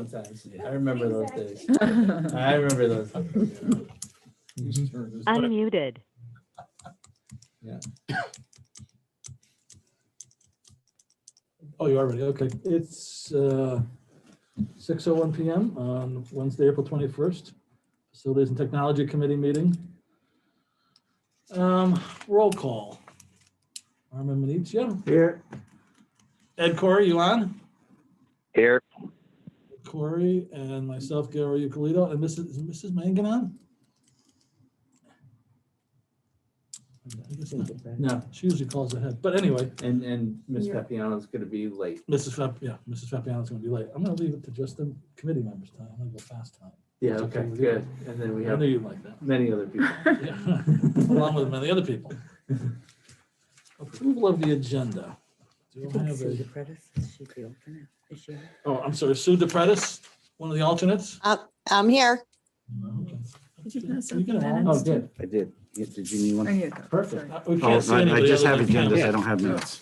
sometimes. I remember those days. I remember those days. Unmuted. Yeah. Oh, you already, okay. It's 6:01 PM on Wednesday, April 21st. Facilities and Technology Committee meeting. Roll call. Armin Minichia. Here. Ed Corey, you on? Here. Corey and myself, Gary Euclid, and Mrs. Mangan on? I guess not. No, she usually calls ahead. But anyway, And Miss Papiano's gonna be late. Mrs. Fabiano's going to be late. I'm going to leave it to just the committee members' time. I'm going to go fast time. Yeah, That's okay, with you. good. And then we I have knew you'd like that. many other people. Yeah. Along with many other people. Approval of the agenda. Do I have Sue a, DePrettis, is she the alternate? Is she? oh, I'm sorry, Sue DePrettis, one of the alternates? I'm here. Okay. Did you pass Can out you get the them all? minutes? Oh, good. I did. Did you need one? Here you go. Perfect. Sorry. We Oh, can't see I anybody just other have than agendas. Pam. I don't have minutes.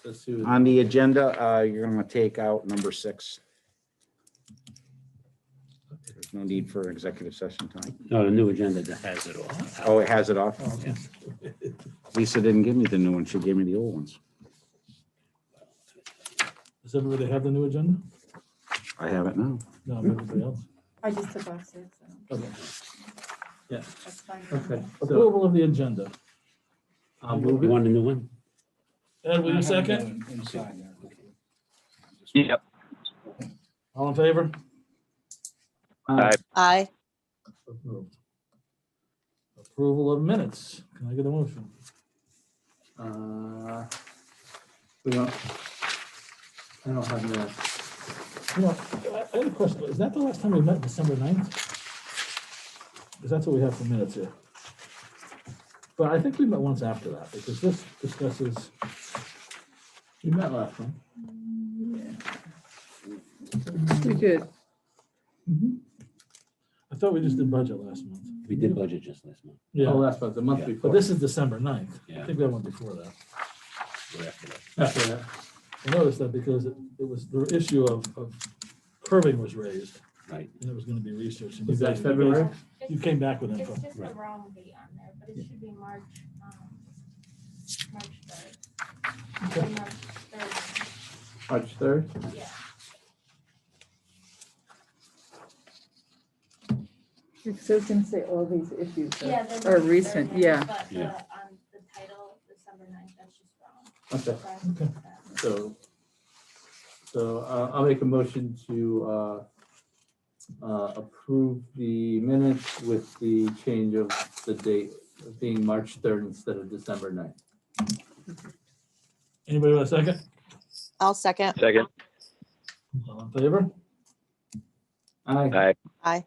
Let's see what- On the agenda, you're gonna take out number 6. There's no need for executive session time. No, the new agenda that has it all. Oh, it has it off? Oh, okay. Lisa didn't give me the new one. She gave me the old ones. Does everybody have the new agenda? I have it now. No, everybody else? I just took off 6. So Okay. Yeah, that's fine. okay. So Approval of the agenda. I'll move You it. want a new one? Ed, will you second? Yep. All in favor? Aye. Aye. Approved. Approval of minutes. Can I get a motion? We don't, I don't have minutes. You know, I had a question. Is that the last time we met, December 9th? Because that's what we have for minutes here. But I think we met once after that, because this discusses, We met last time. We did. I thought we just did budget last month. We did budget just last month. Oh, Yeah, last month, the month Yeah. before. but this is December 9th. I Yeah. think we had one before that. We're after that. After that. I noticed that because it was, the issue of curbing was raised, Right. and it was going to be researched. and Was you that guys- February? You came back with info. It's just the Right. wrong date on there, but it should be March 3rd. Okay. March 3rd, March 3rd? yeah. Because I was gonna say all these issues Yeah, there's are March recent, 3rd, yeah. But Yeah. on the title, December 9th, that's just wrong. Okay, So I have to Okay. fix that. so I'll make a motion to approve the minutes with the change of the date of being March 3rd instead of December 9th. Anybody want a second? I'll second. Second. All in favor? Aye. Aye. Aye.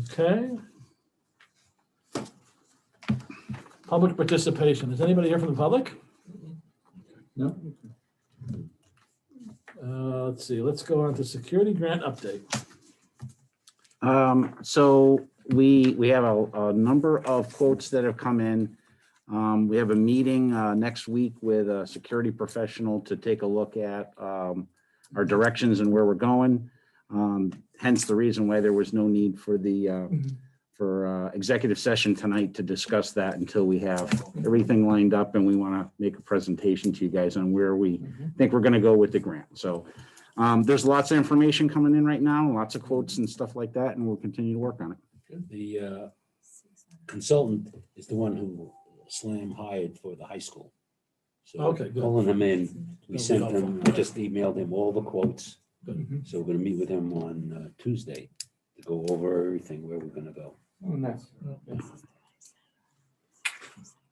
Okay. Public participation. Is anybody here from the public? No? Let's see, let's go on to security grant update. So we have a number of quotes that have come in. We have a meeting next week with a security professional to take a look at our directions and where we're going. Hence the reason why there was no need for the executive session tonight to discuss that until we have everything lined up and we want to make a presentation to you guys on where we think we're going to go with the grant. So there's lots of information coming in right now, lots of quotes and stuff like that, and we'll continue to work on it. The consultant is the one who Slam hired for the high school. So Okay, good. pulling him in, we That'll be sent him, helpful. I just emailed him all the quotes. Good. So we're gonna meet with him on Tuesday to go over everything, where we're gonna go. Oh, nice.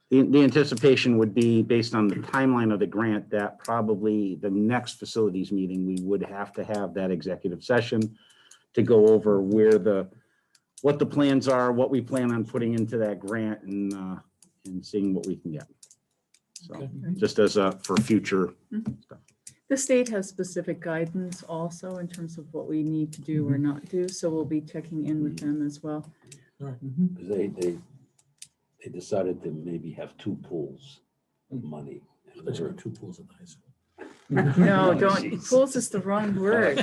The anticipation would be, based on the timeline of the grant, that probably the next facilities meeting, we would have to have that executive session to go over what the plans are, what we plan on putting into that grant, and seeing what we can get. So Okay. just as for future stuff. The state has specific guidance also in terms of what we need to do or not do, so we'll be checking in with them as well. Because they decided to maybe have 2 pools of money. There's 2 pools at the high school. No, Oh, don't, jeez. pools is the wrong word.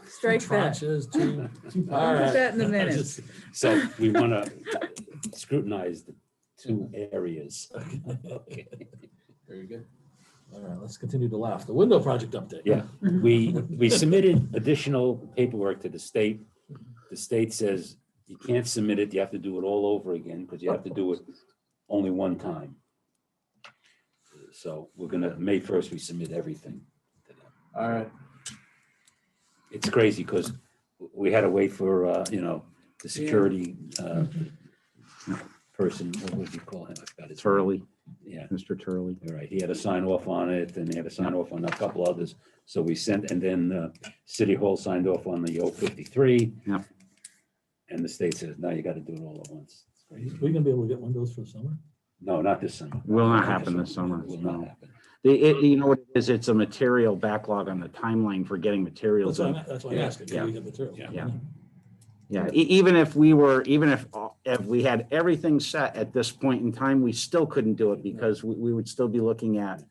Strike that. Tranches, two. All I'll put right. that in the minutes. So we want to scrutinize the two areas. Okay. Very good. All right, let's continue to laugh. The window project update. Yeah, we submitted additional paperwork to the state. The state says you can't submit it, you have to do it all over again, because you have to do it only one time. So we're gonna, May 1st, we submit everything to them. All right. It's crazy, because we had to wait for, the security person, what would you call him? I forgot his name. Turley, Yeah, Mr. Turley. all right, he had to sign off on it, and he had to sign off on a couple others. So we sent, and then City Hall signed off on the 053. Yep. And the state says, no, you got to do it all at once. It's crazy. We gonna be able to get windows for the summer? No, not this summer. Will not happen this summer, Will no. not happen. You know what it is? It's a material backlog on the timeline for getting materials. That's why in. that's why I'm asking. Can we get material? Yeah. Yeah, even if we had everything set at this point in time, we still couldn't do it because we would still be looking at,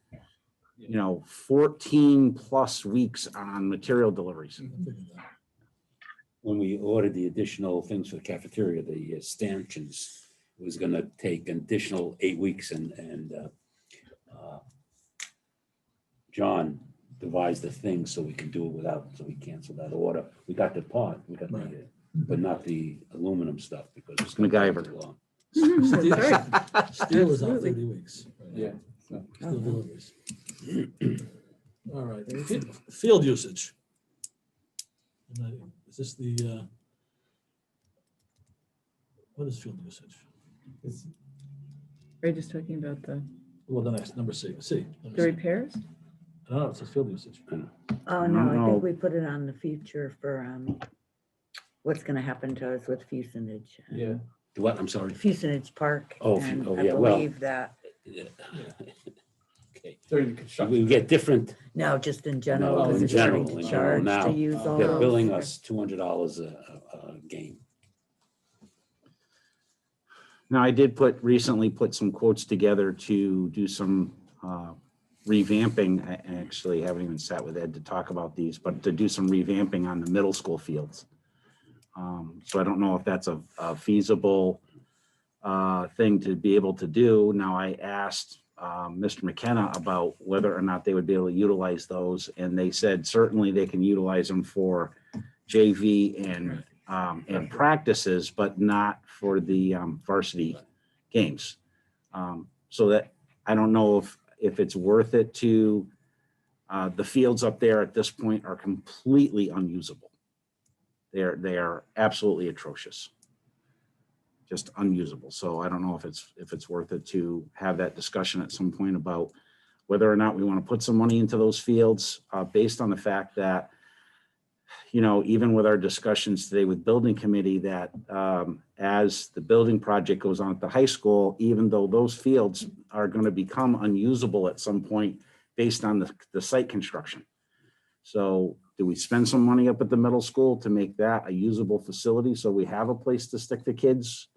14 plus weeks on material deliveries. When we ordered the additional things for the cafeteria, the stanchions, it was going to take an additional 8 weeks, and John devised a thing so we can do it without, so we canceled that order. We got the part, we got Right. the, but not the aluminum stuff because it's MacGyver. too long. That's right. Steel is out Absolutely. 30 weeks. right now. Yeah. So, Steel deliveries. All right, field usage. Is this the, what is field usage? Are you just talking about the Well, the next, number C. the repairs? No, it says field usage. Oh, No, no, I no. think we put it on the future for what's gonna happen to us with Fusenage. yeah. What, I'm sorry? Fusenage Park. Oh, and oh, I yeah, well- believe that, Okay, During the construction. we get different, no, just in general, No, because in it's starting general, to in charge general to now, use all they're those. billing us $200 a game. Now, I did recently put some quotes together to do some revamping. I actually haven't even sat with Ed to talk about these, but to do some revamping on the middle school fields. So I don't know if that's a feasible thing to be able to do. Now, I asked Mr. McKenna about whether or not they would be able to utilize those, and they said certainly they can utilize them for JV and practices, but not for the varsity games. So that I don't know if it's worth it to, the fields up there at this point are completely unusable. They are absolutely atrocious. Just unusable. So I don't know if it's worth it to have that discussion at some point about whether or not we want to put some money into those fields, based on the fact that, even with our discussions today with building committee, that as the building project goes on at the high school, even though those fields are going to become unusable at some point based on the site construction. So do we spend some money up at the middle school to make that a usable facility so we have a place to stick the kids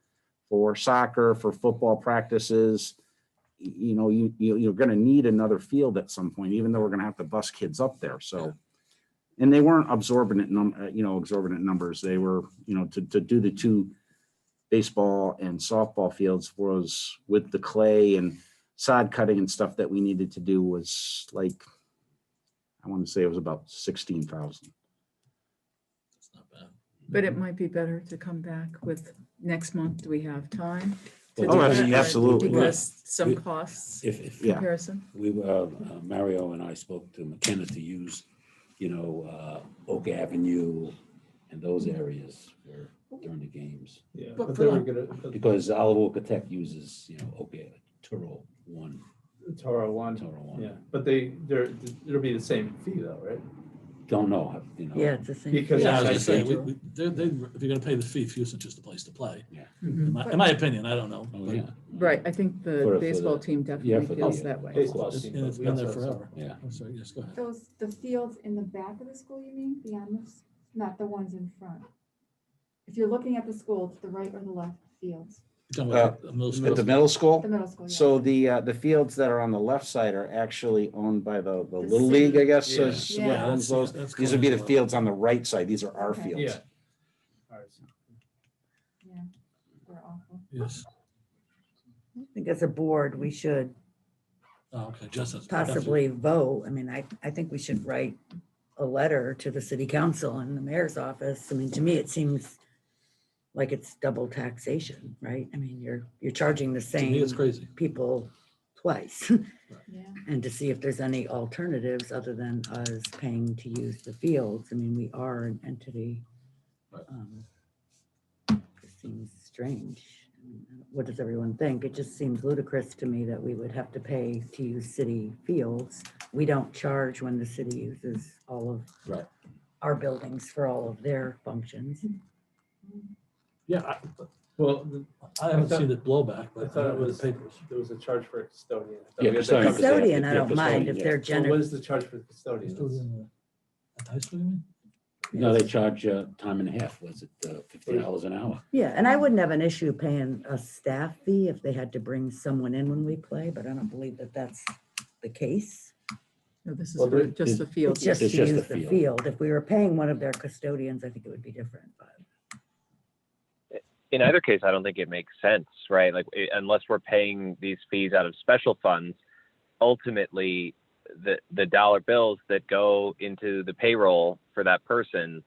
for soccer, for football practices? You're going to need another field at some point, even though we're going to have to bus kids up there. So, and they weren't exorbitant numbers. They were, to do the two baseball and softball fields was with the clay and sod cutting and stuff that we needed to do was like, I want to say it was about 16,000. It's not bad. But it might be better to come back with next month. Do we have time? to Oh, do that? absolutely. Because some costs If Yeah. comparison. we were, Mario and I spoke to McKenna to use, Oak Avenue and those areas during the games. Yeah. But But for they were now- gonna, Because Oliver Tech uses, Turo one. Toro one, Toro one. yeah, but it'll be the same fee though, right? Don't know, Yeah, it's the same. Because Yeah, I was I gonna say, think- if you're gonna pay the fee, Fusenage is the place to play. Mhm. In my opinion, I don't know. Oh, but yeah, Right, I think For the the- baseball team for definitely the- feels that way. Baseball Of course. team, And but it's we been there also have forever. yeah. I'm sorry, yes, go ahead. Those, the fields in the back of the school, you mean, beyond this, not the ones in front? If you're looking at the school, to the right or the left fields? You're talking about the middle At school? the middle school? The middle school, yeah. So the fields that are on the left side are actually owned by the Little city. League, I guess, Yeah. is what Yeah. owns those. That's These would be the colonial. fields on the right side. These are our Okay. fields. Yeah. Ours. Yeah, they're awful. Yes. I think as a board, we should Oh, okay, just as. possibly vote. I mean, I think we should write a letter to the city council and the mayor's office. I mean, to me, it seems like it's double taxation, right? I mean, you're charging the To me, it's same crazy. people twice. Yeah. And to see if there's any alternatives other than us paying to use the fields. I mean, we are an entity. Right. It seems strange. I mean, what does everyone think? It just seems ludicrous to me that we would have to pay to use city fields. We don't charge when the city uses all of Right. our buildings for all of their functions. Yeah, Well, I haven't thought- seen it blowback, I but thought I it read was, the papers. there was a charge for a custodian. I thought Yeah, we had that custodian. covered. Custodian, I Yeah, don't mind custodian, if they're So what generous. is the charge for custodians? At high school, you mean? No, they charge time and a half, was it $50 an hour? Yeah, and I wouldn't have an issue paying a staff fee if they had to bring someone in when we play, but I don't believe that that's the case. No, this is Well, for there- just the field. It's just to It's just use the the field. field. If we were paying one of their custodians, I think it would be different, but. In either case, I don't think it makes sense, right? Like, unless we're paying these fees out of special funds, ultimately, the dollar bills that go into the payroll for that person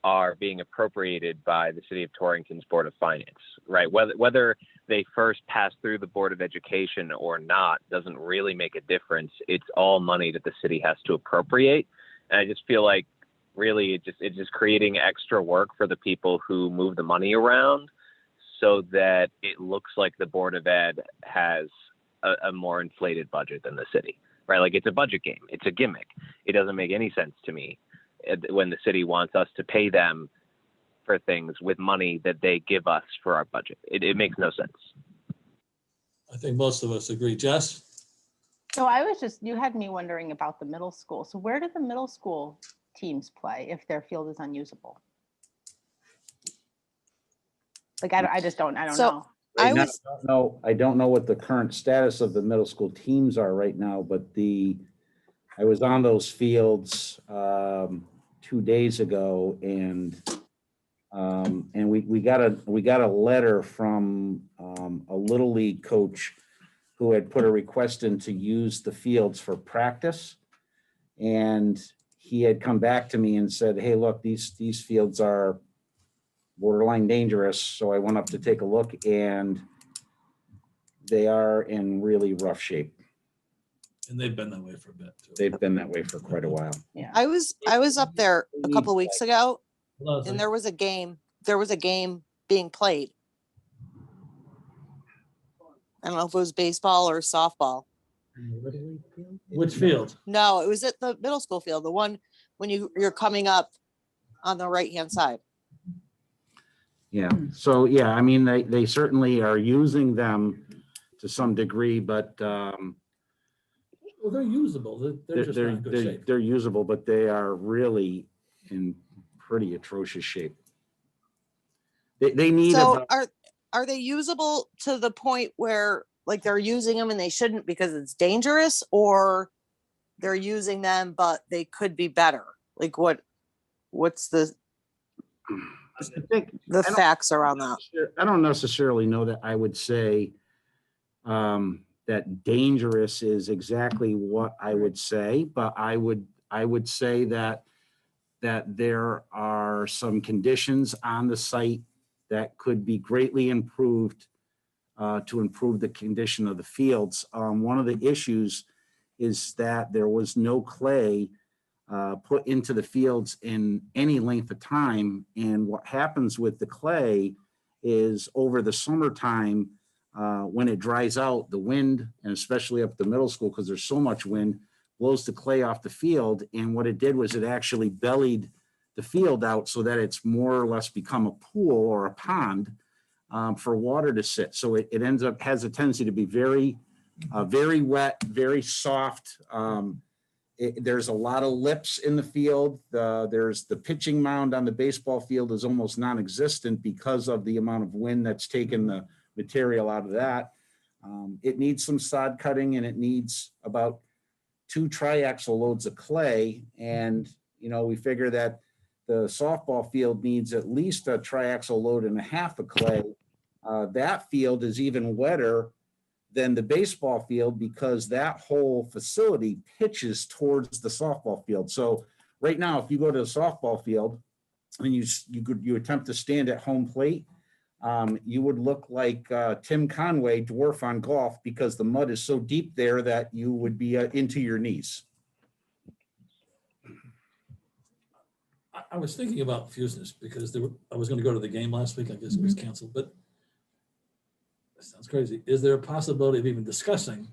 are being appropriated by the City of Torrington's Board of Finance, right? Whether they first pass through the Board of Education or not doesn't really make a difference. It's all money that the city has to appropriate, and I just feel like really it's just creating extra work for the people who move the money around, so that it looks like the Board of Ed has a more inflated budget than the city, right? Like, it's a budget game. It's a gimmick. It doesn't make any sense to me when the city wants us to pay them for things with money that they give us for our budget. It makes no sense. I think most of us agree. Jess? So I was just, you had me wondering about the middle school. So where do the middle school teams play if their field is unusable? Like, I just don't, I don't So- know. I Right now, was, I don't know what the current status of the middle school teams are right now, but I was on those fields 2 days ago, and we got a letter from a Little League coach who had put a request in to use the fields for practice. And he had come back to me and said, hey, look, these fields are borderline dangerous. So I went up to take a look, and they are in really rough shape. And they've been that way for a bit, too. They've been that way for quite a while. Yeah. I was up there a couple weeks ago Leslie, and there was a game being played. I don't know if it was baseball or softball. Which field? No, it was at the middle school field, the one when you're coming up on the right-hand side. Yeah, so, yeah, I mean, they certainly are using them to some degree, but Well, they're usable. They're just not in good shape. they're usable, but they are really in pretty atrocious shape. They need So about, are they usable to the point where like they're using them and they shouldn't because it's dangerous, or they're using them but they could be better? Like what's the I think, I don't- facts around that? I don't necessarily know that I would say that dangerous is exactly what I would say, but I would say that there are some conditions on the site that could be greatly improved to improve the condition of the fields. One of the issues is that there was no clay put into the fields in any length of time. And what happens with the clay is over the summertime, when it dries out, the wind, and especially up at the middle school, because there's so much wind, blows the clay off the field. And what it did was it actually bellied the field out so that it's more or less become a pool or a pond for water to sit. So it ends up, has a tendency to be very wet, very soft. There's a lot of lips in the field. There's the pitching mound on the baseball field is almost non-existent because of the amount of wind that's taken the material out of that. It needs some sod cutting and it needs about 2 triaxle loads of clay. And, we figure that the softball field needs at least a triaxle load and a half of clay. That field is even wetter than the baseball field because that whole facility pitches towards the softball field. So right now, if you go to the softball field and you attempt to stand at home plate, you would look like Tim Conway, dwarf on golf, because the mud is so deep there that you would be into your knees. I was thinking about Fuseness because I was going to go to the game last week. I guess it was canceled, but that sounds crazy. Is there a possibility of even discussing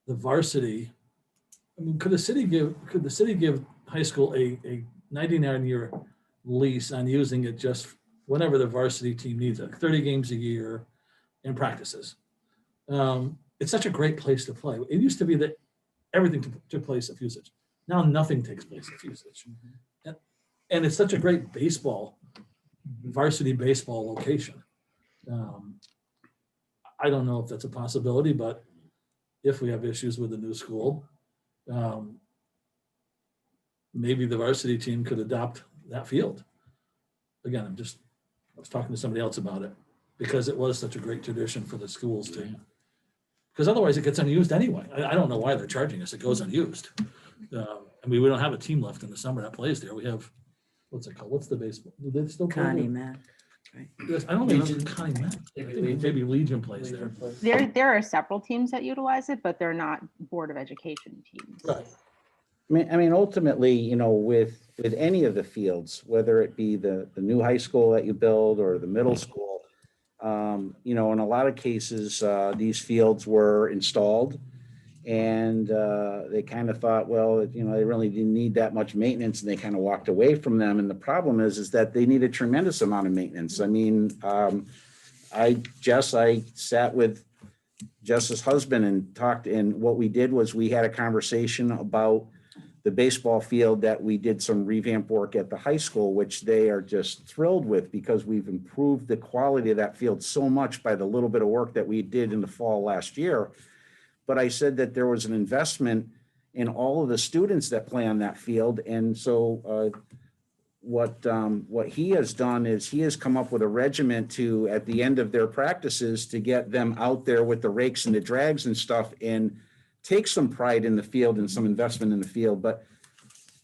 the varsity? I mean, could the city give high school a 99-year lease on using it just whenever the varsity team needs it, 30 games a year in practices? It's such a great place to play. It used to be that everything took place at Fusage. Now nothing takes place at Fusage. And it's such a great varsity baseball location. I don't know if that's a possibility, but if we have issues with the new school, maybe the varsity team could adopt that field. Again, I was talking to somebody else about it because it was such a great tradition for the schools to, because otherwise it gets unused anyway. I don't know why they're charging us. It goes unused. I mean, we don't have a team left in the summer that plays there. We have, what's it called? What's the baseball? Do they still play Connie there? Mack. Right. Yes, I don't think Connie Mack. I think maybe Legion plays there. There are several teams that utilize it, but they're not Board of Education teams. Right. I mean, ultimately, with any of the fields, whether it be the new high school that you build or the middle school, in a lot of cases, these fields were installed and they kind of thought, well, they really didn't need that much maintenance, and they kind of walked away from them. And the problem is that they need a tremendous amount of maintenance. I mean, I sat with Jess's husband and talked, and what we did was we had a conversation about the baseball field that we did some revamp work at the high school, which they are just thrilled with because we've improved the quality of that field so much by the little bit of work that we did in the fall last year. But I said that there was an investment in all of the students that play on that field. And so what he has done is he has come up with a regiment to, at the end of their practices, to get them out there with the rakes and the drags and stuff and take some pride in the field and some investment in the field. But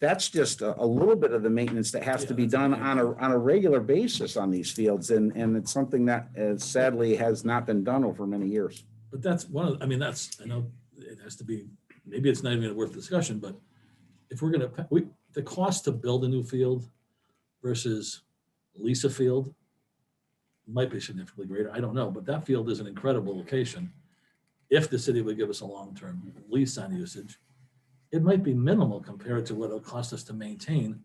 that's just a little bit of the maintenance that has to be done on a regular basis on these fields. And it's something that sadly has not been done over many years. But that's one of, I know it has to be, maybe it's not even worth discussion, but if we're going to, the cost to build a new field versus lease a field might be significantly greater. I don't know, but that field is an incredible location. If the city would give us a long-term lease on usage, it might be minimal compared to what it'll cost us to maintain.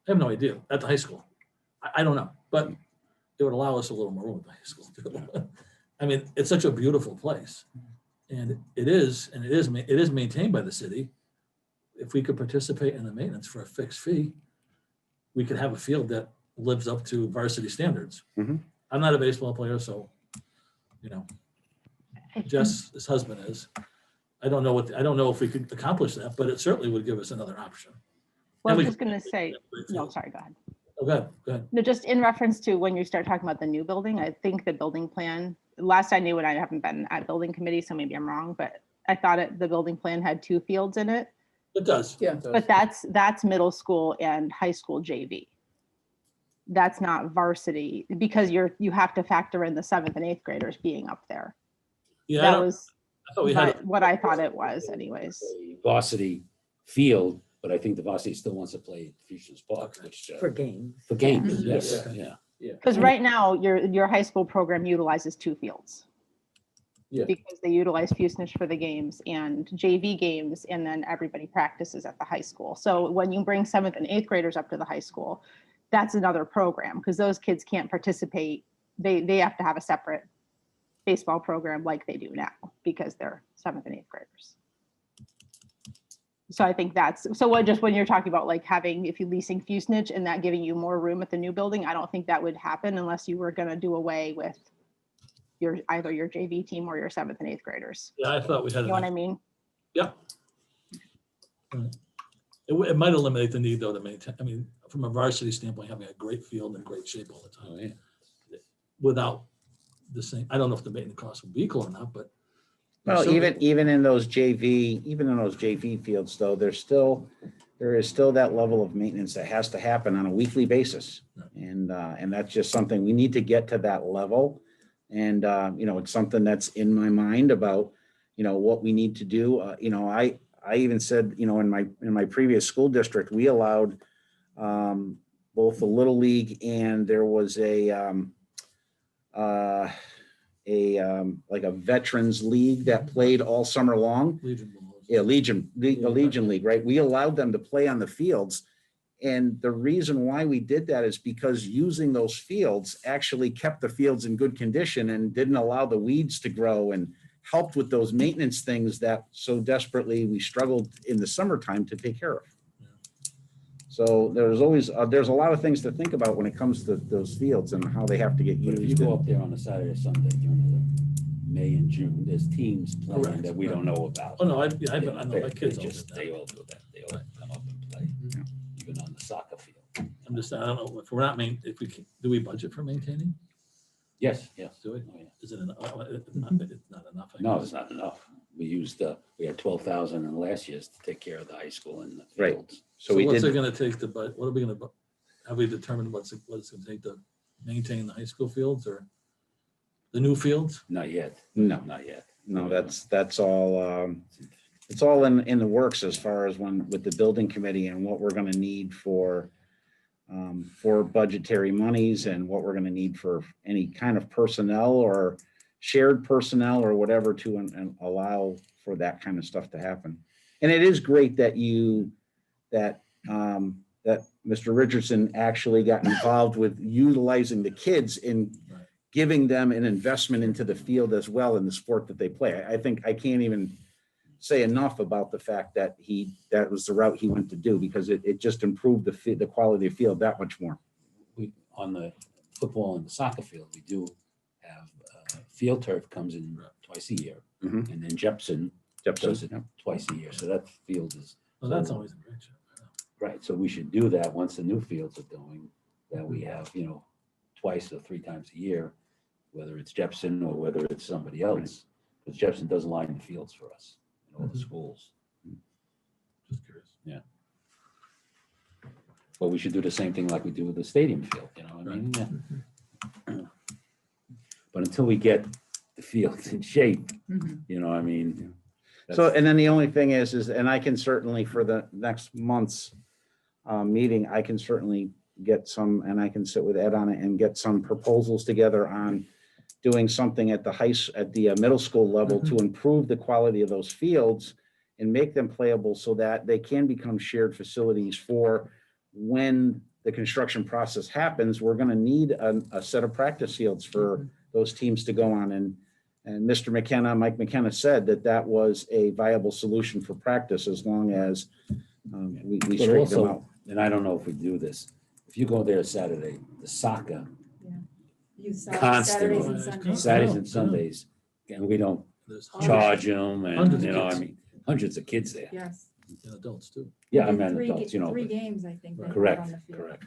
I have no idea at the high school. I don't know, but it would allow us a little more room at the high school too. I mean, it's such a beautiful place, and it is maintained by the city. If we could participate in the maintenance for a fixed fee, we could have a field that lives up to varsity standards. Mm-hmm. I'm not a baseball player, so, Jess's husband is. I don't know if we could accomplish that, but it certainly would give us another option. Well, I And was we just going to say, no, sorry, go ahead. Oh, go ahead. No, just in reference to when you start talking about the new building, I think the building plan, last I knew, and I haven't been at building committee, so maybe I'm wrong, but I thought the building plan had 2 fields in it. It does. Yeah. But that's middle school and high school JV. That's not varsity, because you have to factor in the 7th and 8th graders being up there. Yeah, That was I thought we had what I thought it was anyways. A varsity field, but I think the varsity still wants to play at Fuchs Park, which, For games. for games, Mhm. yes, Yeah. yeah. Because right now, your high school program utilizes 2 fields. Yeah. Because they utilize Fusnish for the games and JV games, and then everybody practices at the high school. So when you bring 7th and 8th graders up to the high school, that's another program, because those kids can't participate. They have to have a separate baseball program like they do now, because they're 7th and 8th graders. So I think when you're talking about like if you leasing Fusnish and that giving you more room at the new building, I don't think that would happen unless you were going to do away with either your JV team or your 7th and 8th graders. Yeah, I thought we had. You know what I mean? Yep. Right. It might eliminate the need though to maintain, I mean, from a varsity standpoint, having a great field in great shape all the Oh, time yeah. without the same, I don't know if the maintenance costs will be equal or not, but. Well, some- even in those JV fields though, there is still that level of maintenance that has to happen on a weekly basis. And that's just something we need to get to that level. And, it's something that's in my mind about, what we need to do. I even said, in my previous school district, we allowed both the Little League and there was like a veterans league that played all summer long. Legion will- Yeah, Legion League, right? We allowed them to play on the fields. And the reason why we did that is because using those fields actually kept the fields in good condition and didn't allow the weeds to grow and helped with those maintenance things that so desperately we struggled in the summertime to take care of. So there's a lot of things to think about when it comes to those fields and how they have to get But if you used. go up there on a Saturday or Sunday during the May and June, there's teams playing Correct, that we don't know about. Oh, no, I know my They kids all just, did they that. all do that. They all come up and play, even on the soccer field. I'm just, I don't know if we're not if we, do we budget for maintaining? Yes, yes. Do we? Oh, yeah. Is it enough? It's not enough. I No, guess. it's not enough. We used, we had 12,000 in last year's to take care of the high school and the Right. fields. So we what's it did, gonna take to, what are we gonna, have we determined what it's gonna take to maintain the high school fields or the new fields? Not yet. No. Not yet. no, that's all, it's all in the works as far as with the building committee and what we're gonna need for budgetary monies and what we're gonna need for any kind of personnel or shared personnel or whatever to and allow for that kind of stuff to happen. And it is great that that Mr. Richardson actually got involved with utilizing the kids in Right. giving them an investment into the field as well in the sport that they play. I think I can't even say enough about the fact that that was the route he went to do because it just improved the quality of field that much more. We, on the football and the soccer field, we do have field turf comes in twice a year. Mhm. And then Jepson does it Yep. twice a year. So that field is, Well, that's always a great show. right. So we should do that once the new fields are going, that we have, twice or 3 times a year, whether it's Jepson or whether it's somebody else. Because Jepson does line the fields for us in all the schools. Just curious. But we should do the same thing like we do with the stadium field, I mean? Yeah. But until we get the fields in shape, I mean? So, and then the only thing is, and I can certainly for the next month's meeting, I can certainly get some, and I can sit with Ed on it and get some proposals together on doing something at the middle school level to improve the quality of those fields and make them playable so that they can become shared facilities for when the construction process happens. We're going to need a set of practice fields for those teams to go on. And Mike McKenna said that was a viable solution for practice as long as we But straighten them also, out. and I don't know if we do this, if you go there Saturday, the soccer, You Constantly. Saturdays and Sundays. Saturdays Oh, and Sundays, and we don't There's charge them and, Hundreds of I kids. mean, hundreds of kids there. Yes. and adults too. Yeah, I We did mean, three adults, Three but- games, I think. they had correct, on the field. correct.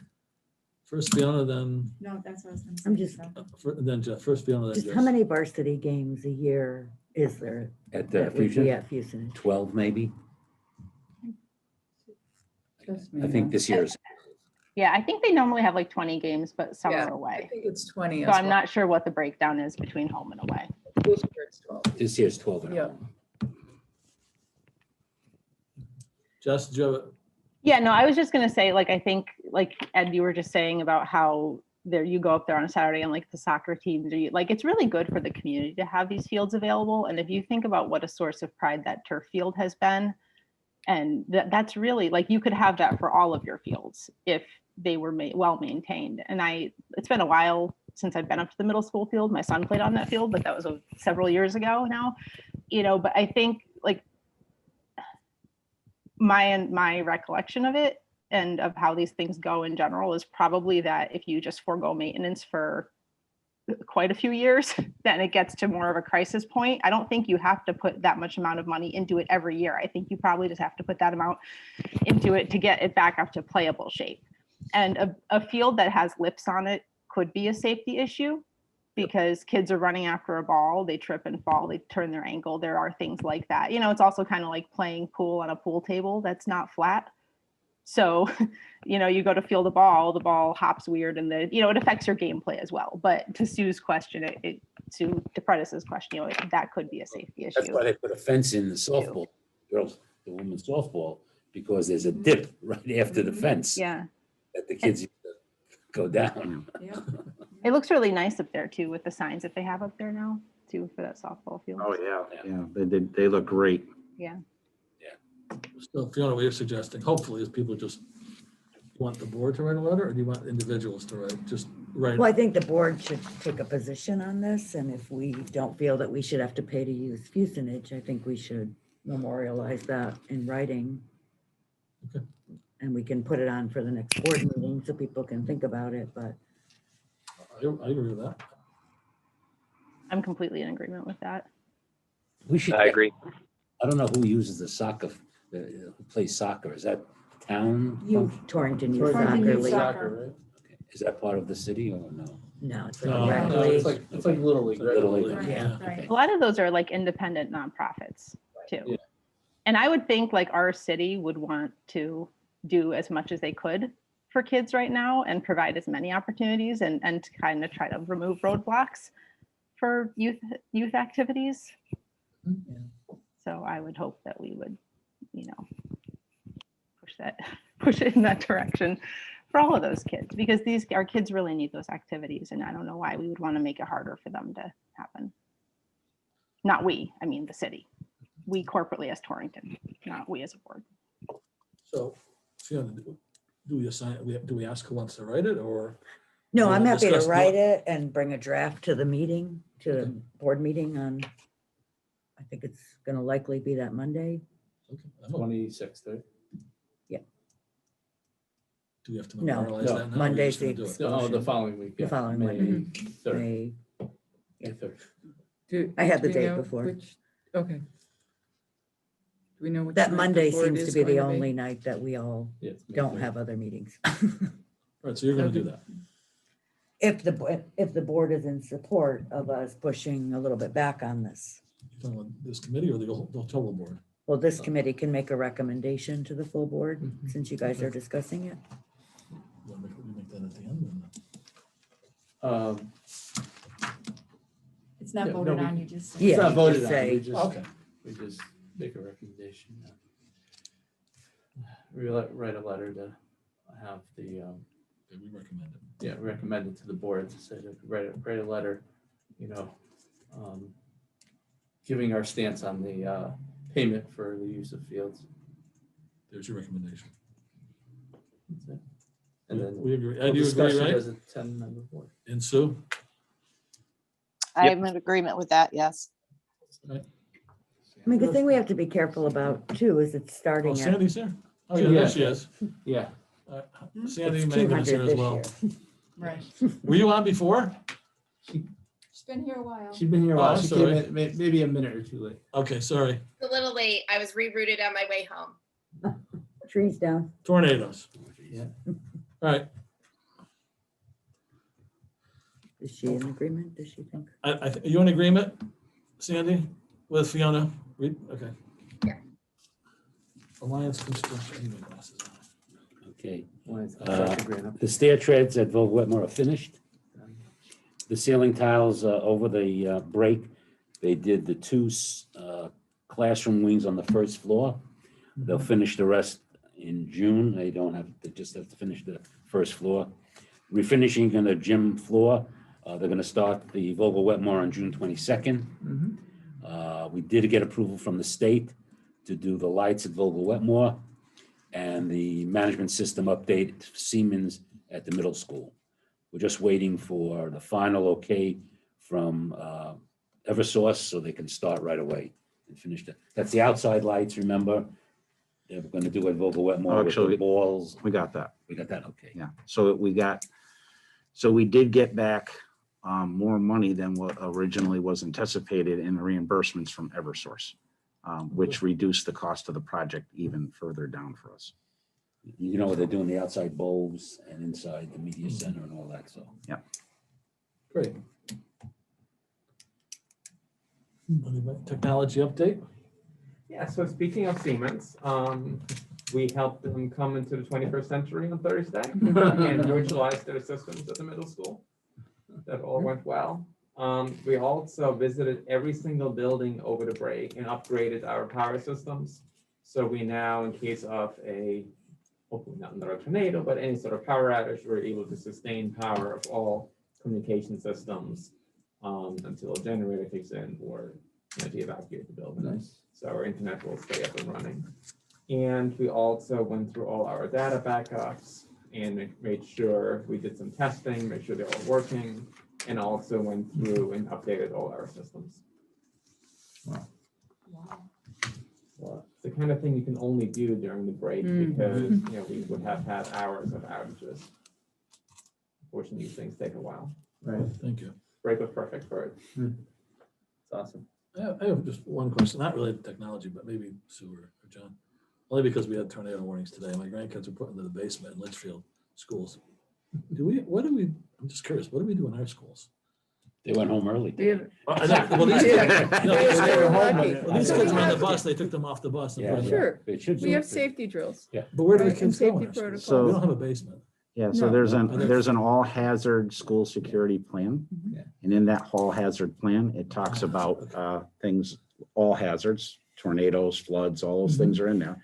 First Fiona, then, No, that's what I was gonna say. I'm just- so. then Jeff, first Fiona, then Just Jess. how many varsity games a year is there At the that would be Fusion, at Fusion? 12 maybe. Just I think this year's, Yeah, I think they normally have like 20 games, but some Yeah, are I away. think it's 20 So as I'm well. not sure what the breakdown is between home and away. This year it's 12. this year's 12 and Yeah. home. Jess, do you have a- Yeah, no, I was just gonna say, like, I think, like Ed, you were just saying about how there you go up there on a Saturday and like the soccer teams, like it's really good for the community to have these fields available. And if you think about what a source of pride that turf field has been, and that's really like you could have that for all of your fields if they were well maintained. And it's been a while since I've been up to the middle school field. My son played on that field, but that was several years ago now. But I think like my recollection of it and of how these things go in general is probably that if you just forego maintenance for quite a few years, then it gets to more of a crisis point. I don't think you have to put that much amount of money into it every year. I think you probably just have to put that amount into it to get it back up to playable shape. And a field that has lips on it could be a safety issue because kids are running after a ball, they trip and fall, they turn their ankle. There are things like that. You know, it's also kind of like playing pool on a pool table that's not flat. So, you know, you go to field the ball hops weird, and it affects your gameplay as well. But to Sue's question, to Prentice's question, that could be a safety issue. That's why they put a fence in the softball, the women's softball, because there's a dip right after the fence. Yeah. That the kids used to go down. Yeah. It looks really nice up there too with the signs that they have up there now too for that softball field. Oh, yeah. They look great. Yeah. So Fiona, what you're suggesting, hopefully, is people just want the board to write a letter, or do you want individuals to write? Well, I think the board should take a position on this, and if we don't feel that we should have to pay to use Fusenage, I think we should memorialize that in writing. Okay. And we can put it on for the next board meeting so people can think about it, but. I agree with that. I'm completely in agreement with that. We should. I agree. I don't know who uses the soccer, who plays soccer. Is that town? Torrington Youth Torrington Soccer Youth League. Soccer. right? Okay. Is that part of the city or no? No, it's No, like a rec No, league. it's like Little League. Little right? League. Yeah. Right. A lot of those are like independent nonprofits too. Yeah. And I would think like our city would want to do as much as they could for kids right now and provide as many opportunities and kind of try to remove roadblocks for youth activities. So I would hope that we would, push it in that direction for all of those kids, because our kids really need those activities. And I don't know why we would want to make it harder for them to happen. Not we, I mean the city. We corporately as Torrington, not we as a board. So, Fiona, do we ask who wants to write it, or? No, We'll I'm happy to discuss write it and bring a draft to the meeting, to the Okay. board meeting on, I think it's gonna likely be that Monday. Okay, I'm okay. 26th, right? Do we have to No, memorialize that now? or are we Monday's just gonna the do it? Oh, the following week. The yeah, following May week. 3rd. May- May 3rd. I had the Do we date know before. Okay. Do we know which? That night the Monday board seems is to be the going only night that we all Yeah, it's May don't 3rd. have other meetings. Right, so you're gonna do that. If the board is in support of us pushing a little bit back on this. You talking about this committee or the total board? Well, this committee can make a recommendation to the full board, Mhm. since you guys are discussing it. You wanna make that at the end? Um, It's not Yeah, no, voted we- on, you just. Yeah, It's not you voted just on, say- we just, Okay. we just make a recommendation. We write a letter to have the, Okay, we recommend it. recommend it to the board to say, to write a letter, giving our stance on the payment for the use of fields. There's your recommendation. That's it. And then We agree. we'll Do you discuss agree, it right? as a 10-member board. And Sue? I'm in agreement with that, yes. I mean, the thing we have to be careful about too is it's Oh, starting at. Sandy's here? Oh, yeah, there she is. Yeah, Sandy It's Mangan is 200 here as this well. year. Right. Were you on before? She's been here a while. she's been here a Oh, while. I'm She came sorry. in maybe a minute or two late. Okay, sorry. A little late. I was rerouted on my way home. Trees down. Tornadoes. Yeah. All right, Is she in agreement? Does she think? are you in agreement, Sandy, with Fiona? Okay. Yeah. Alliance Construction. I need my glasses on. Okay. Uh, The stair treads at Vogel Whitmore are finished. The ceiling tiles over the break, they did the two classroom wings on the first floor. They'll finish the rest in June. They just have to finish the first floor. Refinishing on the gym floor, they're gonna start the Vogel Whitmore on June 22nd. We did get approval from the state to do the lights at Vogel Whitmore and the management system update Siemens at the middle school. We're just waiting for the final okay from Eversource so they can start right away and finish that. That's the outside lights, remember? They're gonna do at Vogel Whitmore with Actually, the balls. We got that. We got that, okay. Yeah. So we did get back more money than what originally was anticipated in the reimbursements from Eversource, which reduced the cost of the project even further down for us. You know, they're doing the outside bulbs and inside the media center and all that, so. Great. Anybody- Technology update? Yeah, so speaking of Siemens, we helped them come into the 21st century on Thursday and virtualize their systems at the middle school. That all went well. We also visited every single building over the break and upgraded our power systems. So we now, in case of hopefully not another tornado, but any sort of power outage, we're able to sustain power of all communication systems until a generator kicks in or to evacuate the building. Nice. So our internet will stay up and running. And we also went through all our data backups and made sure we did some testing, make sure they're all working, and also went through and updated all our systems. Wow. Well, it's the kind of thing you can only do during the break because we would have had hours of outages. Unfortunately, these things take a while. Right. Thank you. Break was perfect for it. It's awesome. I have just one question, not related to technology, but maybe Sue or John. Only because we had tornado warnings today. My grandkids were put into the basement in Litchfield schools. I'm just curious, what do we do in our schools? They went home early. Well, these Yeah. kids- They were lucky. well, these So kids we were on the have- bus, they took them off the bus. And Yeah, put them Sure. It should We be. have safety drills. But where do the Right, kids and go? in safety our schools? protocols. We don't have a basement. Yeah, so No. there's an all hazard school security plan. Yeah. And in that all hazard plan, it talks about things, all hazards, tornadoes, floods, all those things are in there.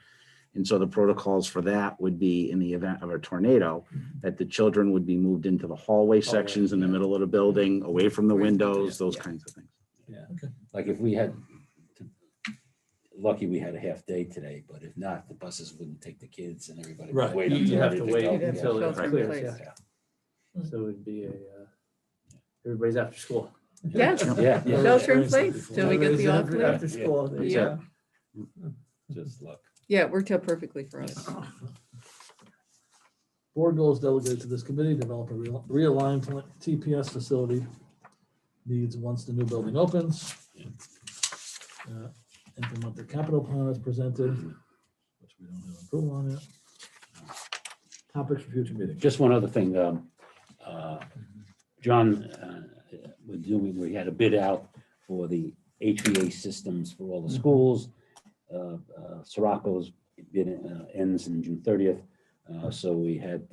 And so the protocols for that would be in the event of a tornado, that the children would be moved into the hallway sections in the middle of the building, away from the windows, those kinds of things. Yeah. Okay. Like if we had, lucky we had a half day today, but if not, the buses wouldn't take the kids and everybody would Right. wait You until have to everything wait go. You'd have until to it shelter in clears, place. yeah. So it'd be everybody's after school. Yeah. Yeah, Yeah. Shelter in Experienced that place before. till we get the all Everybody's clear. after school. There you Yeah. go. just luck. Yeah, it worked out perfectly for us. Board goals delegated to this committee, develop a realigned TPS facility needs once the new building opens. Implement the capital plan as presented, which we don't have approval on yet. Topics for future meetings. Just one other thing, John, we had a bid out for the HVA systems for all the schools. Sirocco's bid ends in June 30th. So we had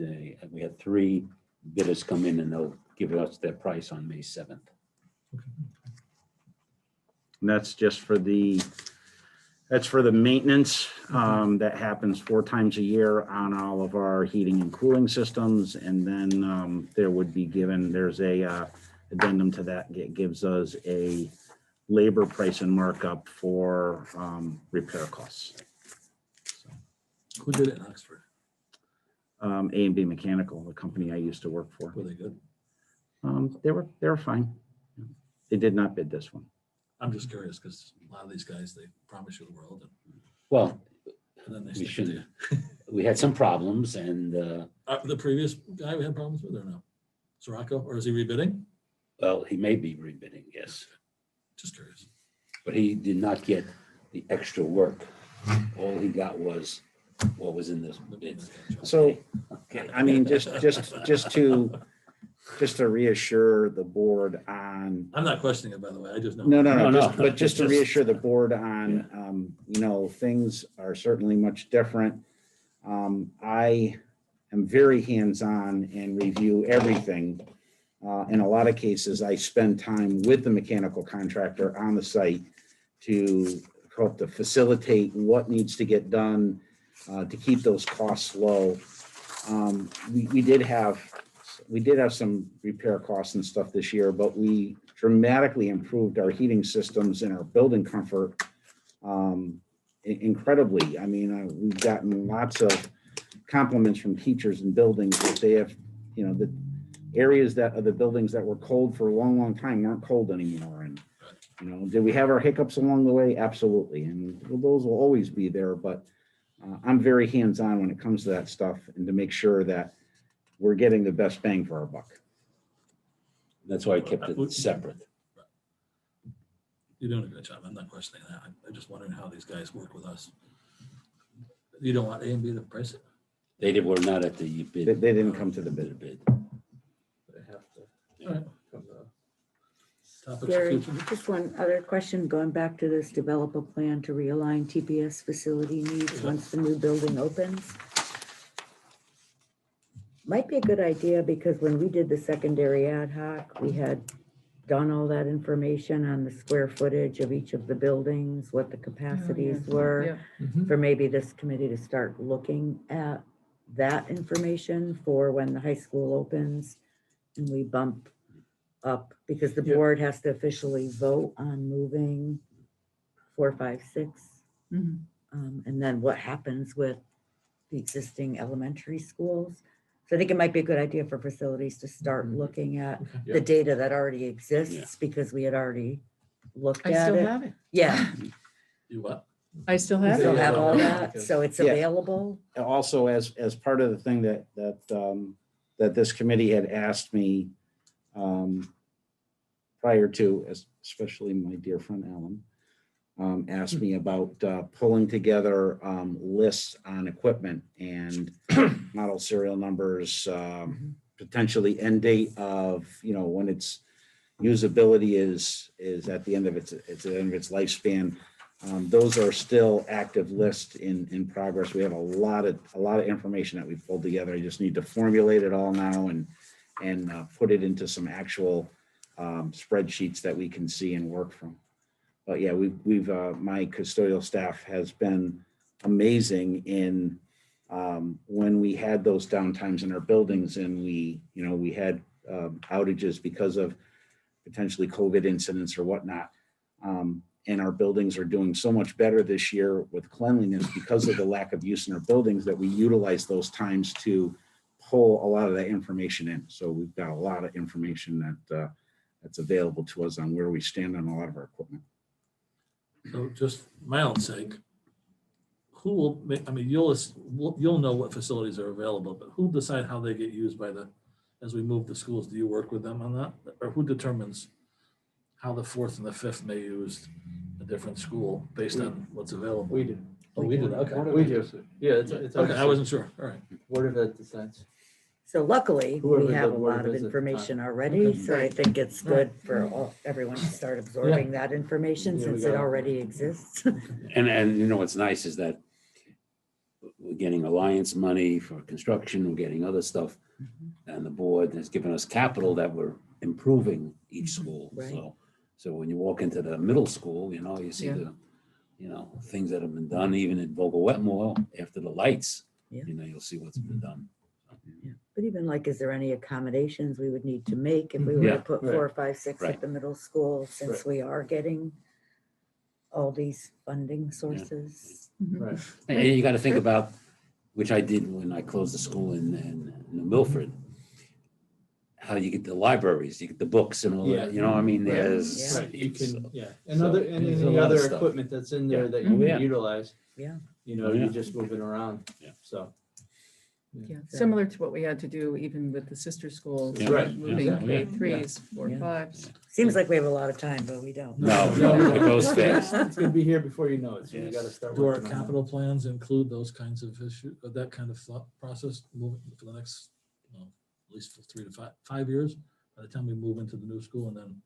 3 bidders come in and they'll give us their price on May 7th. And that's just for the maintenance that happens 4 times a year on all of our heating and cooling systems. And then there would be there's a addendum to that. It gives us a labor price and markup for repair costs. Who did it in Oxford? A&B Mechanical, the company I used to work for. Were they good? They were fine. They did not bid this one. I'm just curious because a lot of these guys, they promise you the world Well, and then they we stick to shouldn't, you. we had some problems and, The previous guy we had problems with or no? Sirocco, or is he rebidding? well, he may be rebidding, yes, Just curious. but he did not get the extra work. All he got was what was in this bid. So, Okay. I mean, just to reassure the board on, I'm not questioning it, by the way. I just know. No, but just to just- reassure the board on, things are certainly much different. I am very hands-on and review everything. In a lot of cases, I spend time with the mechanical contractor on the site to help to facilitate what needs to get done to keep those costs low. We did have some repair costs and stuff this year, but we dramatically improved our heating systems and our building comfort incredibly. I mean, we've gotten lots of compliments from teachers and buildings that they have, the areas of the buildings that were cold for a long, long time aren't cold anymore. And, did we have our hiccups along the way? Absolutely. And those will always be there, but I'm very hands-on when it comes to that stuff and to make sure that we're getting the best bang for our buck. That's why I kept it separate. You're doing a good job. I'm not questioning that. I'm just wondering how these guys work with us. You don't want A and B to price it? Were not at the bid. They didn't come to the bid. They have to. All right. come to- Topics of Gary, future- just one other question, going back to this, develop a plan to realign TPS facility needs once the new building opens. Might be a good idea, because when we did the secondary ad hoc, we had done all that information on the square footage of each of the buildings, what the capacities were, Yeah. for maybe this committee to start looking at that information for when the high school opens and we bump up, because the Yeah. board has to officially vote on moving 4, 5, 6. Mhm. And then what happens with the existing elementary schools. So I think it might be a good idea for facilities to start looking at Okay. the data that already exists, because we had already looked I at still it. have it. Yeah, You what? I still we have still it. have all Yeah. that, so it's Yeah. available. Also, as part of the thing that this committee had asked me prior to, especially my dear friend Alan, asked me about pulling together lists on equipment and model serial numbers, potentially end date of, when its usability is at the end of its lifespan. Those are still active lists in progress. We have a lot of information that we've pulled together. I just need to formulate it all now and put it into some actual spreadsheets that we can see and work from. But yeah, we've my custodial staff has been amazing in when we had those downtimes in our buildings and we had outages because of potentially COVID incidents or whatnot. And our buildings are doing so much better this year with cleanliness because of the lack of use in our buildings that we utilize those times to pull a lot of that information in. So we've got a lot of information that's available to us on where we stand on a lot of our equipment. So just my own sake, who will make, you'll know what facilities are available, but who'll decide how they get used as we move the schools? Do you work with them on that? Or who determines how the 4th and the 5th may use a different school based on what's available? We do. Oh, we do, okay. We do. Yeah, it's. Okay, I wasn't sure, all right. Board of Ed decides. So luckily, Whoever we have the a board lot of visit information already, Okay. so I think it's good for everyone to start absorbing that information Yeah, we since got it it. already exists. And what's nice is that we're getting alliance money for construction, we're getting other stuff. And the board has given us capital that we're improving each school. Right. So when you walk into the middle school, you see Yeah. the, things that have been done, even in Vogel Wetmore, after the lights, Yeah. you'll see what's been done. Yeah. But even like, is there any accommodations we would need to make if we were Yeah. to put Right. 4, 5, 6 Right. at the middle school, since Right. we are getting all these funding sources? Mhm. Right. And you got to think about, which I did when I closed the school in New Milford, how you get the libraries, you get the books and all that, there's. Right, you can, yeah, So, and there's a any lot of other stuff. equipment that's in there Yeah. that you Oh, yeah. can utilize. Yeah. Oh, yeah. You just move it around, Yeah. so. Yeah, similar to what we had to do even with the sister schools. Yeah. Right. Moving Yeah. K3s, 4, Yeah. 5s. Seems like we have a lot of time, but we don't. No, it goes fast. It's gonna be here before you know it, so you Yes. gotta start Do our working on it. capital plans include those kinds of issues, that kind of thought process moving for the next, at least for 3 to 5 years? By the time we move into the new school and then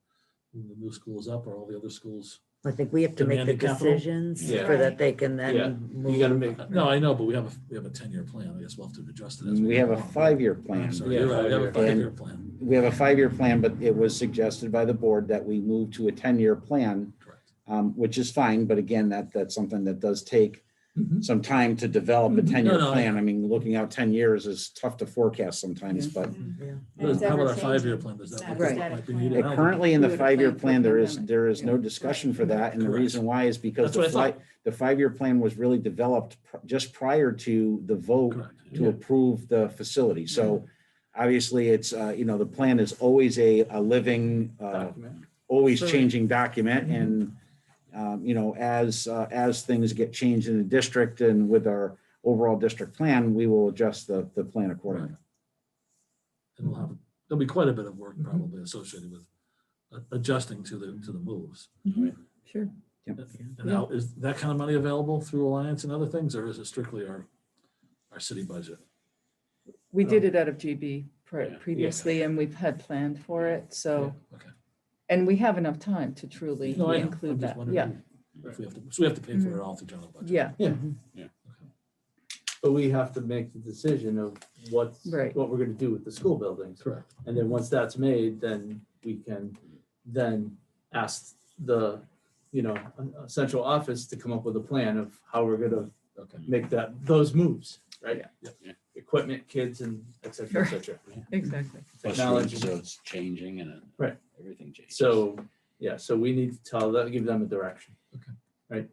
when the new schools up, or all the other schools? I think we have to make the Demanding capital? decisions Yeah. so that they can Yeah, then you move. gotta make, No, I know, but we have a 10-year plan. I guess we'll have to adjust it as We we have go a along. 5-year I'm plan. sorry, Yeah, you're right, we have a 5-year. 5-year plan. We have a 5-year plan, but it was suggested by the board that we move to a 10-year plan, Correct. which is fine. But again, that's something that does take Mhm. some time to develop a 10-year No, plan. I mean, looking out 10 years is tough to forecast sometimes, but Yeah. How about a 5-year plan? Does that Right. might be needed? I don't think- currently in the We would've 5-year planned for plan, there is pandemic. no discussion for that. And the Correct. reason why is because That's what I thought. the 5-year plan was really developed just prior to the vote Correct. to approve the facility. So obviously it's, the plan is always a living, document. always So- changing document. And, as things get changed in the district and with our overall district plan, we will adjust the plan accordingly. And there'll be quite a bit of work probably associated with adjusting to the moves. Sure. And now, is that kind of money available through Alliance and other things, or is it strictly our city budget? We did it out of GB Yeah. previously, and we've had planned for it, so, Okay. and we have enough time to truly No, I know. I'm include just that, wondering yeah, if we have to, so we have to pay for it all through general budget. yeah. But we have to make the decision of what Right. we're gonna do with the school buildings. Correct. And then once that's made, then we can then ask the, central office to come up with a plan of how we're gonna Okay. make those moves, right? Yeah. Equipment, kids, and et cetera, et cetera. Exactly. Bus Technology. routes, so it's changing and Right. everything changes. So, yeah, so we need to give them a direction. Okay. Right?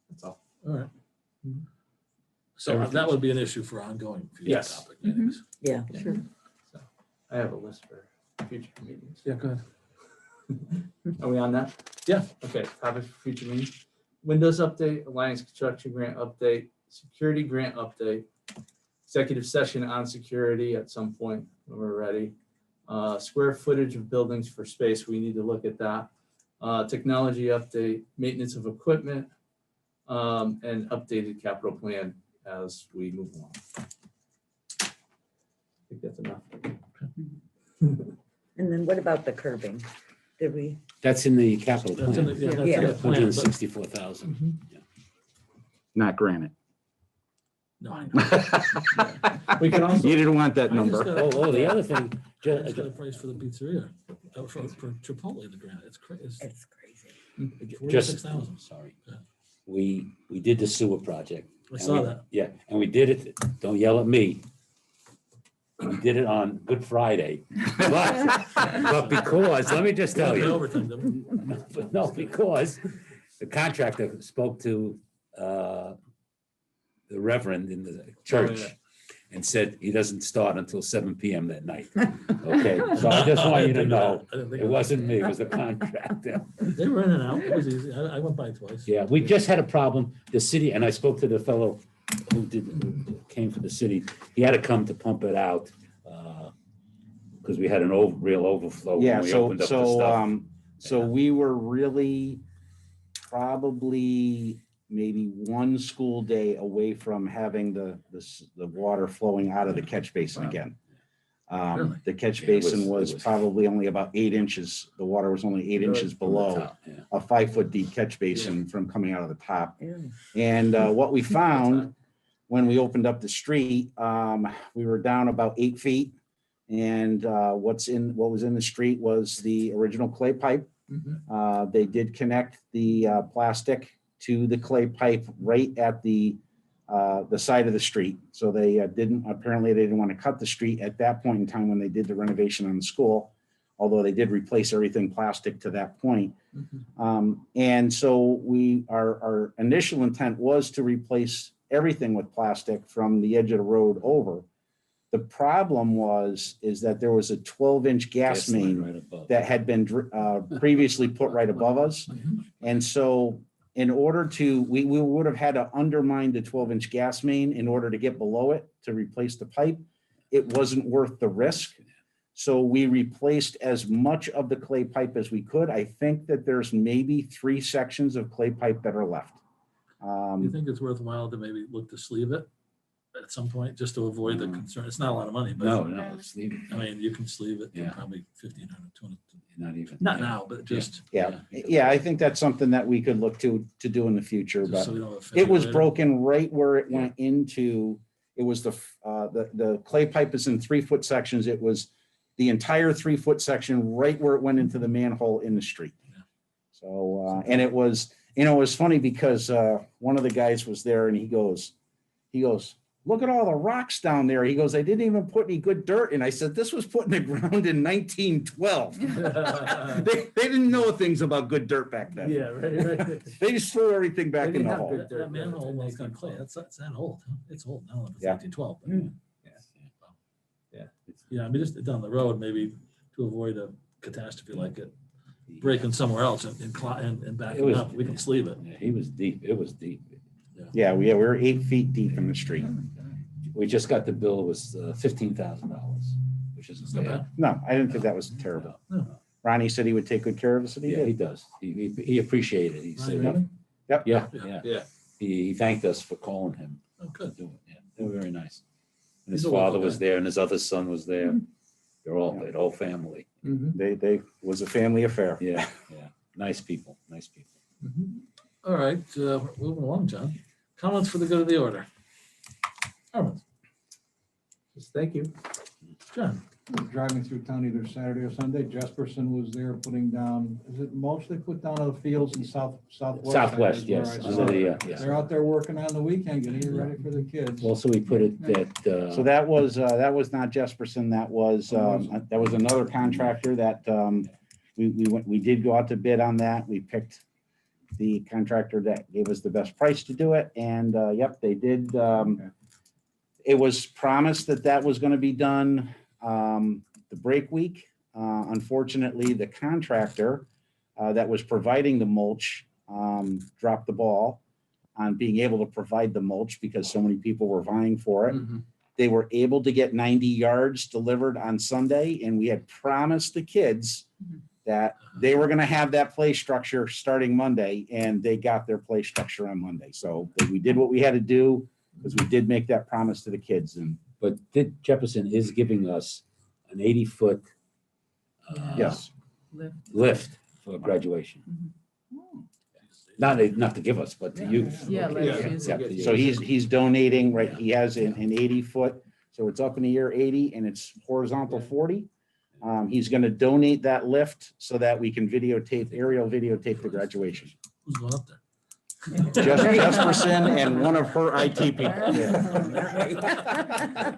That's all. All right. So that would be an issue for ongoing future Yes. topic anyways. Yeah. Sure. I have a list for future meetings. Yeah, go ahead. Are we on that? Yeah. Okay, topics for future meetings. Windows update, Alliance Construction Grant update, security grant update, executive session on security at some point when we're ready. Square footage of buildings for space, we need to look at that. Technology update, maintenance of equipment, and updated capital plan as we move along. I think that's enough. And then what about the curbing? Did we? That's in the capital That's in the, plan, yeah, that's in the plan, but- 164,000. Not granted. No, I know. We can also, You didn't want that I just number. got- Oh, the other thing, I just got a price for the pizzeria, for Chipotle, the grant, it's crazy. It's crazy. just, 46,000. sorry. Yeah. We did the sewer project. I and saw we- that. Yeah, and we did it, don't yell at me. We did it on Good Friday. But because, let me just tell The you, overtime, didn't we? no, because the contractor spoke to the reverend in the church yeah. and said he doesn't start until 7 PM that night. Okay, so I just want you to know, I didn't think it of that. wasn't me, it was the contractor. They were in and out, it was easy, I went by twice. Yeah, we just had a problem, the city, and I spoke to the fellow who came from the city, he had to come to pump it out, because we had an real overflow Yeah, when we so, opened up the stuff. so we were really probably maybe one school day away from having the water flowing out of the catch basin Wow. again. Really? The catch Yeah, it basin was- was probably only about 8 inches, the water was only 8 inches From the below top, yeah. a 5-foot deep catch basin from coming out of the top. Ew. And what we found when we opened up the street, we were down about 8 feet. And what was in the street was the original clay pipe. They did connect the plastic to the clay pipe right at the side of the street. So they didn't want to cut the street at that point in time when they did the renovation on the school, although they did replace everything plastic to that point. And so our initial intent was to replace everything with plastic from the edge of the road over. The problem is that there was a 12-inch gas line main right above. that had been previously put right above us. And so in order to, we would have had to undermine the 12-inch gas main in order to get below it to replace the pipe. It wasn't worth the risk. So we replaced as much of the clay pipe as we could. I think that there's maybe 3 sections of clay pipe that are left. You think it's worthwhile to maybe look to sleeve it at some point, just to avoid the concern? It's not a lot of money, but No, let's leave it. I mean, you can sleeve it, Yeah. probably 1,500, 200, Not even. not now, but just Yeah, I think that's something that we could look to do in the future, just but so we don't. it was broken right where it went into, it was the clay pipe is in 3-foot sections. It was the entire 3-foot section right where it went into the manhole in the street. So, and it was funny because one of the guys was there and he goes, look at all the rocks down there. He goes, I didn't even put any good dirt in. I said, this was put in the ground in 1912. They didn't know things about good dirt back then. Yeah, right. They just threw everything back They in didn't the have hole. good dirt. That manhole was on clay, that's that old, huh? It's old now, it's Yeah. 1912. but- Yeah. Yeah, I mean, just down the road, maybe to avoid a catastrophe like it breaking somewhere else and backing was- up, we can sleeve it. Yeah, he was deep, it was deep. Yeah, we were 8 feet deep in the street. We just got the bill, it was $15,000. which isn't Not bad. bad. No, I didn't think that was terrible. No. Ronnie said he would take good care of us, and he Yeah, he did. does. He appreciated it. He Ryan said, Raymond? Yep. yeah, Yeah. yeah. Yeah. He thanked us for calling him. Oh, to good. do it. Yeah, they were very nice. And his He's a local father was guy. there and his other son was there. They're all, Yeah. the whole family. Mhm. They was a family affair. Yeah, yeah. Nice people, nice people. All right, moving along, John. Comments for the good of the order. Comments, Just thank you. John. Driving through town either Saturday or Sunday, Jesperson was there putting down, is it mulch they put down on the fields in southwest? Southwest, is where yes. I Under saw the, it. yes. They're out there working on the weekend, getting it ready for the kids. Also, we put it that, So that was not Jesperson, that was another contractor that, we did go out to bid on that. We picked the contractor that gave us the best price to do it, and, yep, they did. It was promised that was gonna be done, the break week. Unfortunately, the contractor, that was providing the mulch, dropped the ball on being able to provide the mulch because so many people were vying for it. Mhm. They were able to get 90 yards delivered on Sunday, and we had promised the kids that they were gonna have that play structure starting Monday, and they got their play structure on Monday. So we did what we had to do, because we did make that promise to the kids, and but Jefferson is giving us an 80-foot yes. lift for graduation. Not to give us, but to use. Yeah, let's Yeah, use yeah, it. to So use. he's donating, right, he has an 80-foot, so it's up in the air 80 and it's horizontal 40. He's gonna donate that lift so that we can aerial videotape the graduation. Who's going up there? Just Jesperson and one of her IT people.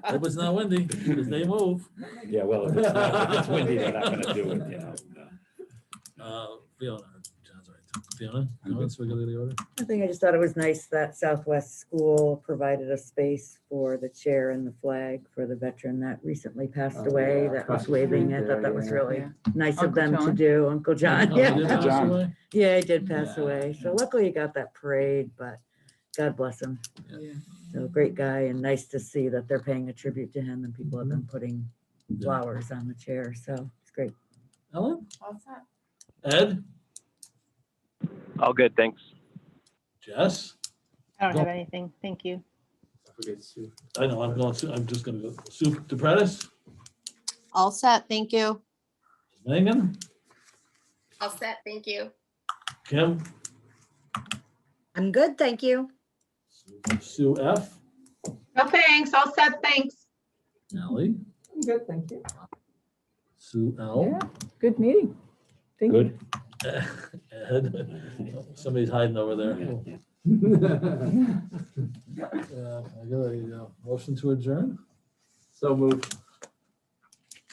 Hope it's not windy, because they move. Yeah, well, if it's windy, they're not gonna do it, you know. Fiona, John's right. Fiona, comments for the good of the order? I think I just thought it was nice that Southwest School provided a space for the chair and the flag for the veteran that recently passed Oh, away, yeah, that across was the waving street it. I thought that was there, really Yeah. nice of Uncle them to John? do. Uncle John, Oh, he did yeah. pass John. away? Yeah, he did pass Yeah. away. So luckily he got that parade, but God bless him. Yeah. So great guy, and nice to see that they're paying a tribute to him and people have been putting Yeah. flowers on the chair. So it's great. Ellen? All set. Ed? All good, thanks. Jess? I don't Go. have anything. Thank you. Forget Sue. I know, I'm just gonna go. Sue DePretis? All set, thank you. Megan? All set, thank you. Kim? I'm good, thank you. Sue F? No, thanks. All set, thanks. Ally? I'm good, thank you. Sue L? Yeah, good meeting. Thank you. Good. Ed? Somebody's hiding over there. Yeah. I got a motion to adjourn. So moved.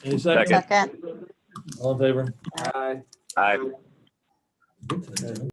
Any second? Second. All in favor? Aye. Aye. Good to adjourn.